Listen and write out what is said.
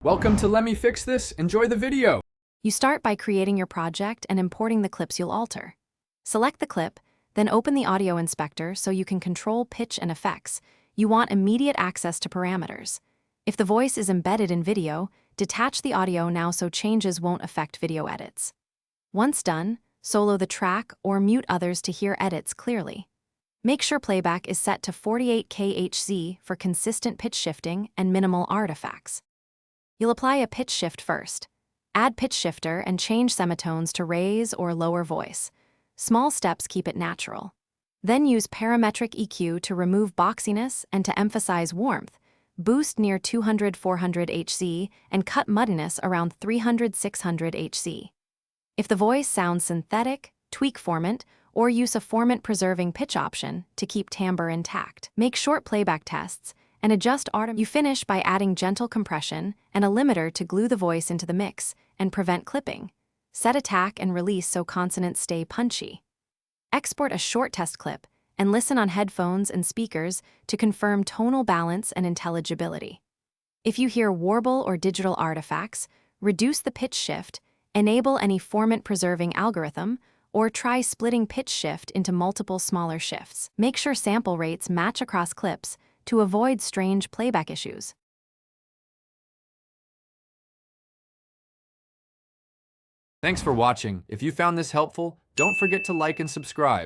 Welcome to Let Me Fix This. Enjoy the video. You start by creating your project and importing the clips you'll alter. Select the clip, then open the audio inspector so you can control pitch and effects. You want immediate access to parameters. If the voice is embedded in video, detach the audio now so changes won't affect video edits. Once done, solo the track or mute others to hear edits clearly. Make sure playback is set to 48 kHz for consistent pitch shifting and minimal artifacts. You'll apply a pitch shift first. Add pitch shifter and change semitones to raise or lower voice. Small steps keep it natural. Then use parametric EQ to remove boxiness and to emphasize warmth. Boost near 200-400 Hz and cut muddiness around 300-600 Hz. If the voice sounds synthetic, tweak formant, or use a formant-preserving pitch option to keep timbre intact. Make short playback tests and adjust automation. You finish by adding gentle compression and a limiter to glue the voice into the mix and prevent clipping. Set attack and release so consonants stay punchy. Export a short test clip and listen on headphones and speakers to confirm tonal balance and intelligibility. If you hear warble or digital artifacts, reduce the pitch shift, enable any formant-preserving algorithm, or try splitting pitch shift into multiple smaller shifts. Make sure sample rates match across clips to avoid strange playback issues. Thanks for watching. If you found this helpful, don't forget to like and subscribe.